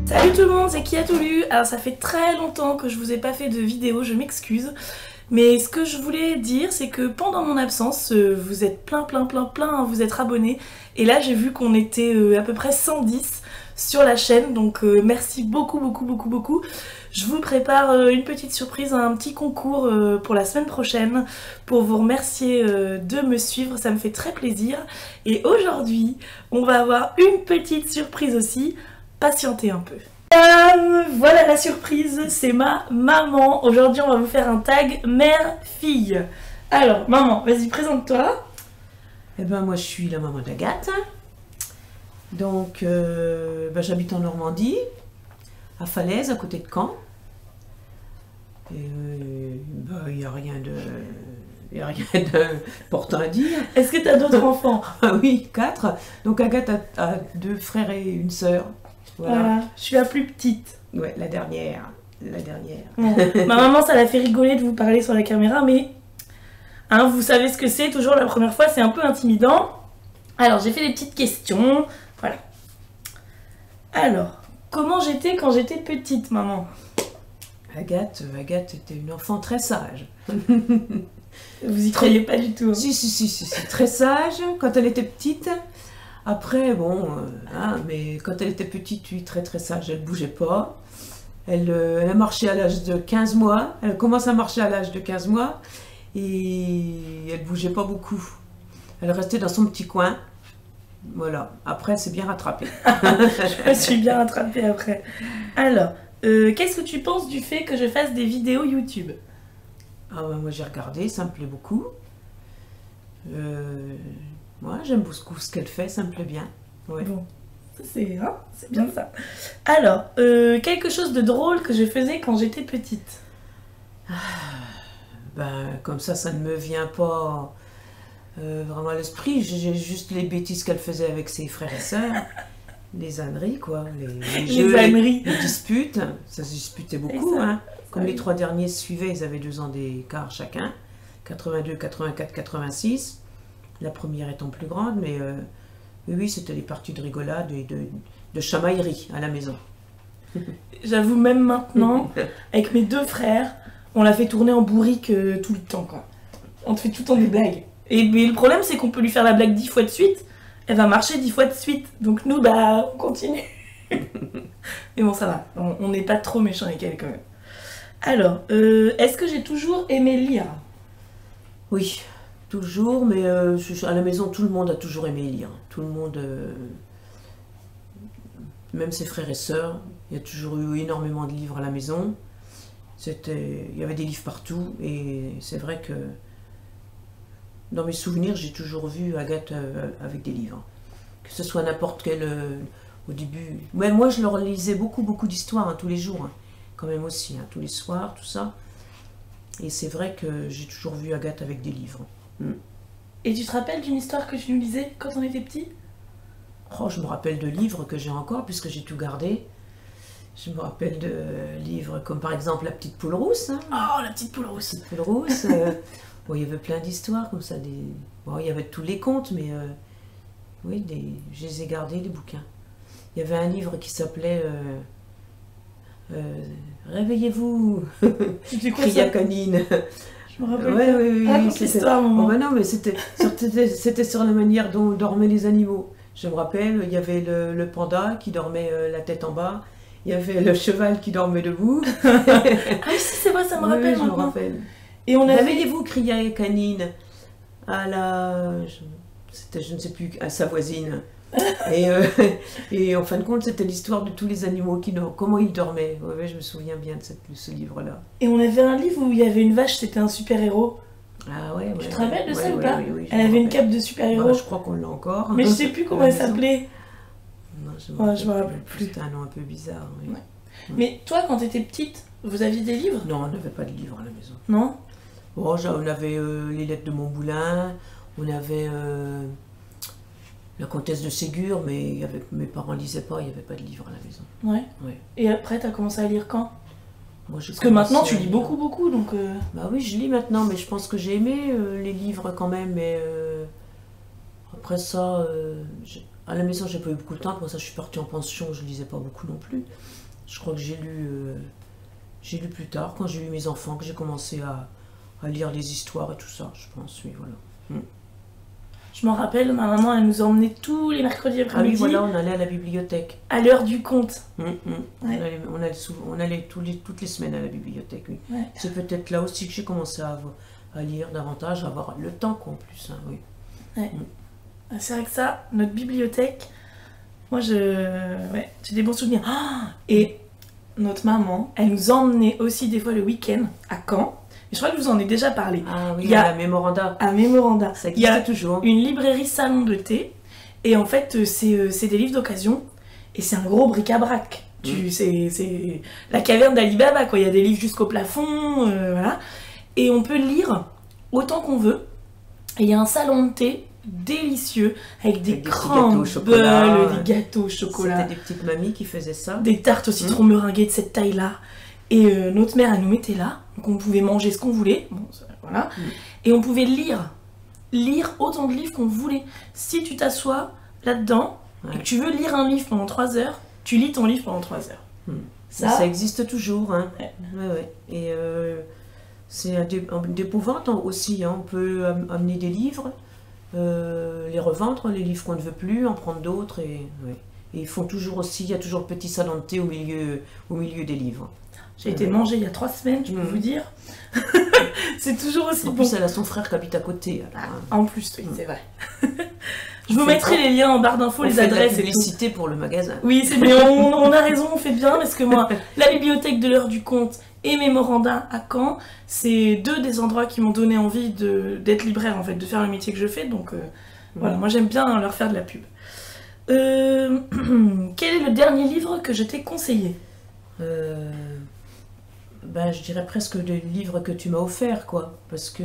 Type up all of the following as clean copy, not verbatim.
Salut tout le monde, c'est Qui a tout lu. Alors ça fait très longtemps que je vous ai pas fait de vidéo, je m'excuse. Mais ce que je voulais dire, c'est que pendant mon absence, vous êtes plein, à vous être abonnés. Et là j'ai vu qu'on était à peu près 110 sur la chaîne, donc merci beaucoup. Je vous prépare une petite surprise, un petit concours pour la semaine prochaine, pour vous remercier de me suivre, ça me fait très plaisir. Et aujourd'hui, on va avoir une petite surprise aussi. Patientez un peu. Voilà la surprise, c'est ma maman. Aujourd'hui, on va vous faire un tag mère-fille. Alors, maman, vas-y, présente-toi. Eh ben, moi, je suis la maman d'Agathe. Donc, j'habite en Normandie, à Falaise, à côté de Caen. Et il n'y a rien d'important à dire. Est-ce que tu as d'autres enfants? Ah oui, 4. Donc, Agathe a 2 frères et une sœur. Voilà, je suis la plus petite. Ouais, la dernière. Bon, ma maman, ça l'a fait rigoler de vous parler sur la caméra, mais hein, vous savez ce que c'est, toujours la première fois, c'est un peu intimidant. Alors, j'ai fait des petites questions, voilà. Alors, comment j'étais quand j'étais petite, maman? Agathe était une enfant très sage. Vous y croyez pas du tout, hein? Si, très sage quand elle était petite. Après, bon, mais quand elle était petite, oui, très sage, elle bougeait pas. Elle a marché à l'âge de 15 mois. Elle commence à marcher à l'âge de 15 mois et elle bougeait pas beaucoup. Elle restait dans son petit coin. Voilà. Après, elle s'est bien rattrapée. Je me suis bien rattrapée après. Alors, qu'est-ce que tu penses du fait que je fasse des vidéos YouTube? Ah ouais, moi j'ai regardé, ça me plaît beaucoup. Moi j'aime beaucoup ce qu'elle fait, ça me plaît bien. Ouais. Bon, c'est bien ça. Alors, quelque chose de drôle que je faisais quand j'étais petite. Comme ça ne me vient pas vraiment à l'esprit. J'ai juste les bêtises qu'elle faisait avec ses frères et sœurs. Les âneries, quoi. Les jeux, âneries. Les disputes. Ça se disputait beaucoup, hein. Comme les 3 derniers suivaient, ils avaient 2 ans d'écart chacun. 82, 84, 86. La première étant plus grande, mais oui, c'était des parties de rigolade et de chamaillerie à la maison. J'avoue, même maintenant, avec mes 2 frères, on l'a fait tourner en bourrique tout le temps, quoi. On te fait tout le temps des blagues. Mais le problème, c'est qu'on peut lui faire la blague 10 fois de suite, elle va marcher 10 fois de suite. Donc nous, on continue. Mais bon, ça va, on n'est pas trop méchant avec elle quand même. Alors, est-ce que j'ai toujours aimé lire? Oui, toujours, mais à la maison, tout le monde a toujours aimé lire. Tout le monde, même ses frères et sœurs, il y a toujours eu énormément de livres à la maison. Il y avait des livres partout, et c'est vrai que dans mes souvenirs, j'ai toujours vu Agathe avec des livres. Que ce soit n'importe quel, au début. Ouais, moi, je leur lisais beaucoup d'histoires, tous les jours, quand même aussi, tous les soirs, tout ça. Et c'est vrai que j'ai toujours vu Agathe avec des livres. Et tu te rappelles d'une histoire que tu nous lisais quand on était petit? Oh, je me rappelle de livres que j'ai encore, puisque j'ai tout gardé. Je me rappelle de livres comme par exemple La Petite Poule Rousse. Oh, La Petite Poule Rousse. La Petite Poule Rousse. Bon, il y avait plein d'histoires comme ça. Bon, il y avait tous les contes, mais oui, je les ai gardés, les bouquins. Il y avait un livre qui s'appelait Réveillez-vous, cria Canine. Je me rappelle. Oui. Raconte l'histoire, maman. Oh, non, mais c'était sur la manière dont dormaient les animaux. Je me rappelle, il y avait le panda qui dormait la tête en bas. Il y avait le cheval qui dormait debout. Ah oui, c'est vrai, ça me rappelle je me rappelle. Et on avait... Réveillez-vous, cria Canine c'était, je ne sais plus, à sa voisine. Et en fin de compte, c'était l'histoire de tous les animaux, comment ils dormaient. Ouais, je me souviens bien de ce livre-là. Et on avait un livre où il y avait une vache, c'était un super-héros. Ah ouais. Tu te rappelles de ça ou pas? Oui, elle avait une cape de super-héros. Je crois qu'on l'a encore. Mais je sais plus comment elle s'appelait. Non, je me rappelle plus. C'était un nom un peu bizarre. Oui. Ouais. Mais toi, quand t'étais petite, vous aviez des livres? Non, on n'avait pas de livres à la maison. Non? Bon, on avait les lettres de Montmoulin, on avait la comtesse de Ségur, mais mes parents ne lisaient pas, il n'y avait pas de livres à la maison. Ouais. Et après, t'as commencé à lire quand? Parce que maintenant, tu lis beaucoup, donc... Bah oui, je lis maintenant, mais je pense que j'ai aimé les livres quand même, mais après ça, à la maison, j'ai pas eu beaucoup de temps. Pour ça, je suis partie en pension, je lisais pas beaucoup non plus. Je crois que j'ai lu plus tard, quand j'ai eu mes enfants, que j'ai commencé à lire les histoires et tout ça, je pense, oui, voilà. Je m'en rappelle, ma maman, elle nous emmenait tous les mercredis Ah oui, après-midi voilà, on allait à la bibliothèque. à l'heure du conte. Ouais. On allait toutes les semaines à la bibliothèque, oui. Ouais. C'est peut-être là aussi que j'ai commencé à lire davantage, à avoir le temps qu'en plus, hein, oui. C'est vrai que ça, notre bibliothèque, moi, j'ai des bons souvenirs. Ah, et notre maman, elle nous emmenait aussi des fois le week-end à Caen. Et je crois que je vous en ai déjà parlé. Ah oui, Il y a la Mémoranda. à Mémoranda. Ça Il y a existe toujours. une librairie salon de thé. Et en fait, c'est des livres d'occasion. Et c'est un gros bric-à-brac. C'est la caverne d'Ali Baba, quoi. Il y a des livres jusqu'au plafond, voilà. Et on peut lire autant qu'on veut. Et il y a un salon de thé délicieux avec des crumbles, des gâteaux au chocolat. C'était des petites mamies qui faisaient ça. Des tartes au citron meringuées de cette taille-là. Et notre mère, elle nous mettait là. Donc on pouvait manger ce qu'on voulait. Bon, voilà. Et on pouvait lire autant de livres qu'on voulait. Si tu t'assois là-dedans et que tu veux lire un livre pendant 3 heures, tu lis ton livre pendant 3 heures. Ça existe toujours. Hein. Ouais. Et c'est d'épouvante aussi. Hein. On peut amener des livres, les revendre, les livres qu'on ne veut plus, en prendre d'autres. Et ils font toujours aussi, il y a toujours le petit salon de thé au milieu des livres. J'ai été manger il y a 3 semaines, je peux vous dire. C'est toujours aussi en bon. plus, elle a son frère qui habite à côté. En plus, oui, c'est vrai. Je vous mettrai les liens en barre d'infos, les adresses et tout. Publicité pour le magasin. Oui, c'est bien, on a raison, on fait bien, parce que moi, la bibliothèque de l'heure du conte et Mémoranda à Caen, c'est 2 des endroits qui m'ont donné envie d'être libraire, en fait, de faire le métier que je fais. Donc voilà, moi j'aime bien leur faire de la pub. Quel est le dernier livre que je t'ai conseillé? Je dirais presque des livres que tu m'as offerts, quoi. Parce que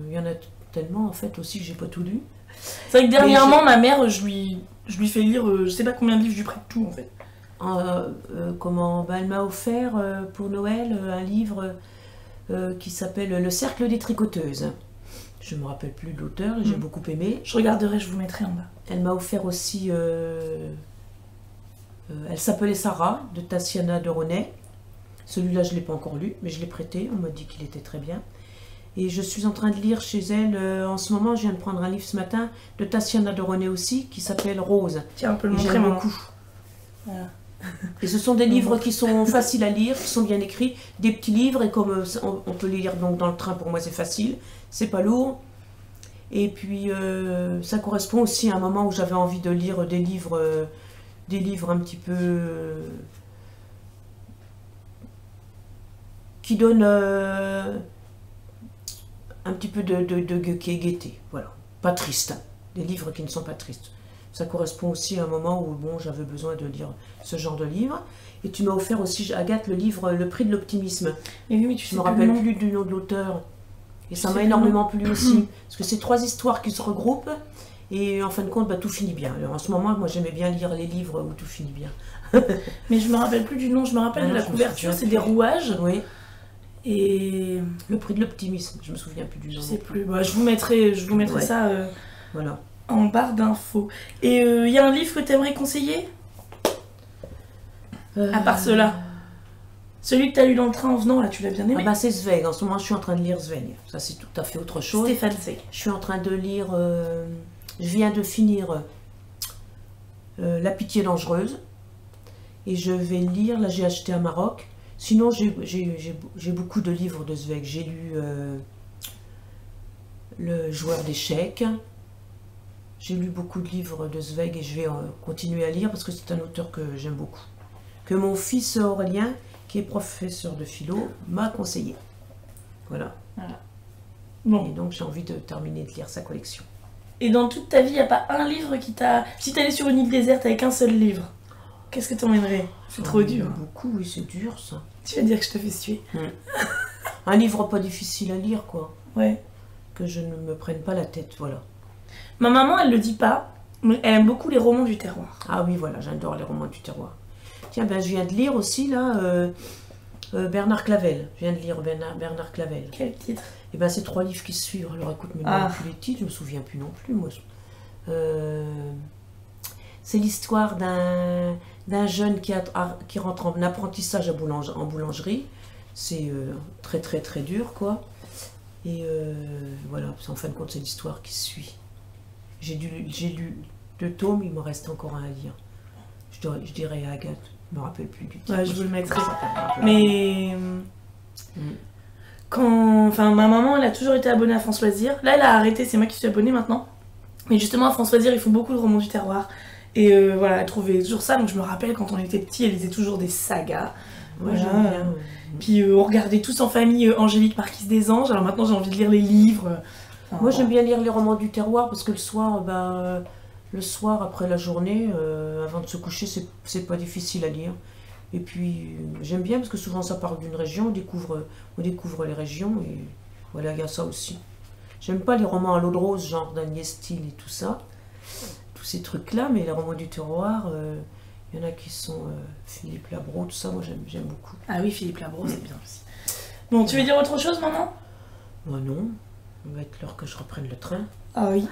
il y en a tellement, en fait, aussi que j'ai pas tout lu. C'est vrai que dernièrement, ma mère, je lui fais lire, je sais pas combien de livres, je lui prête tout, en fait. Elle m'a offert pour Noël un livre qui s'appelle Le Cercle des Tricoteuses. Je me rappelle plus de l'auteur, j'ai beaucoup aimé. Je regarderai, je vous mettrai en bas. Elle m'a offert aussi... elle s'appelait Sarah, de Tatiana de René. Celui-là, je ne l'ai pas encore lu, mais je l'ai prêté. On m'a dit qu'il était très bien. Et je suis en train de lire chez elle, en ce moment, je viens de prendre un livre ce matin, de Tatiana de René aussi, qui s'appelle Rose. Tiens, on peut le montrer. J'aime beaucoup. Voilà. Et ce sont des livres qui sont faciles à lire, qui sont bien écrits, des petits livres, et comme on peut les lire donc dans le train, pour moi c'est facile, c'est pas lourd. Et puis ça correspond aussi à un moment où j'avais envie de lire des livres un petit peu qui donnent un petit peu de gaieté, voilà, pas triste, hein. Des livres qui ne sont pas tristes. Ça correspond aussi à un moment où bon, j'avais besoin de lire ce genre de livre. Et tu m'as offert aussi, Agathe, le livre Le Prix de l'Optimisme. Et oui, mais tu sais, je me rappelle plus du nom de l'auteur. Et ça m'a énormément plu aussi. Parce que c'est 3 histoires qui se regroupent. Et en fin de compte, tout finit bien. Alors, en ce moment, moi j'aimais bien lire les livres où tout finit bien. Mais je me rappelle plus du nom, je me rappelle de la couverture, c'est des rouages. Oui. Et Le Prix de l'Optimisme, je me souviens plus du nom. Je sais plus, je vous mettrai ça voilà. En barre d'infos. Et il y a un livre que tu aimerais conseiller à part cela. Celui que tu as lu dans le train en venant, là, tu l'as bien aimé. C'est Zweig. En ce moment, je suis en train de lire Zweig. Ça, c'est tout à fait autre chose. Stéphane Zweig. Je suis en train de lire... je viens de finir La Pitié dangereuse. Et je vais lire... Là, j'ai acheté à Maroc. Sinon, j'ai beaucoup de livres de Zweig. J'ai lu Le Joueur d'échecs. J'ai lu beaucoup de livres de Zweig et je vais continuer à lire parce que c'est un auteur que j'aime beaucoup. Que mon fils Aurélien, qui est professeur de philo, m'a conseillé. Voilà. Bon. Et donc j'ai envie de terminer de lire sa collection. Et dans toute ta vie, il n'y a pas un livre qui t'a... Si t'allais sur une île déserte avec un seul livre, qu'est-ce que t'emmènerais? C'est trop dur. Beaucoup, oui, c'est dur ça. Tu vas dire que je te fais suer. Un livre pas difficile à lire, quoi. Ouais. Que je ne me prenne pas la tête, voilà. Ma maman, elle le dit pas, mais elle aime beaucoup les romans du terroir. Ah oui, voilà, j'adore les romans du terroir. Tiens, je viens de lire aussi, là, Bernard Clavel. Je viens de lire Bernard Clavel. Quel titre? Et c'est 3 livres qui se suivent. Alors écoute, mais plus les titres, je me souviens plus non plus, moi. C'est l'histoire d'un jeune qui rentre en apprentissage en boulangerie. C'est très très très dur, quoi. Et voilà, en fin de compte, c'est l'histoire qui suit. J'ai lu 2 tomes, il me reste encore un à lire. Je dirais à Agathe, je me rappelle plus du titre. Ouais, je vous le mettrai. Mais enfin, ma maman, elle a toujours été abonnée à France Loisirs. Là, elle a arrêté, c'est moi qui suis abonnée maintenant. Mais justement, à France Loisirs, ils font beaucoup de romans du terroir. Et voilà, elle trouvait toujours ça. Donc je me rappelle, quand on était petits, elle lisait toujours des sagas. Moi, Voilà. j'aime bien. Puis on regardait tous en famille Angélique Marquise des Anges. Alors maintenant, j'ai envie de lire les livres. Enfin, Moi, j'aime bien lire les romans du terroir parce que le soir, après la journée, avant de se coucher, c'est pas difficile à lire. Et puis, j'aime bien parce que souvent ça parle d'une région, on découvre les régions, et voilà, il y a ça aussi. J'aime pas les romans à l'eau de rose, genre d'Agnès Steel et tout ça, tous ces trucs-là, mais les romans du terroir, il y en a qui sont Philippe Labro, tout ça, moi j'aime beaucoup. Ah oui, Philippe Labro, c'est bien aussi. Bon, tu veux dire autre chose, maman? Moi non, il va être l'heure que je reprenne le train. Ah oui.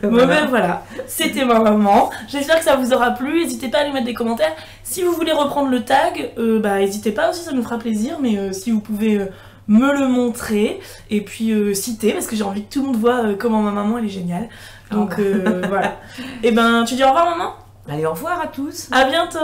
Bon ben voilà, c'était ma maman. J'espère que ça vous aura plu. N'hésitez pas à lui mettre des commentaires. Si vous voulez reprendre le tag, n'hésitez pas aussi, ça nous fera plaisir. Mais si vous pouvez me le montrer et puis citer, parce que j'ai envie que tout le monde voit comment ma maman elle est géniale. Donc voilà. Et ben tu dis au revoir, maman. Allez, au revoir à tous. À bientôt.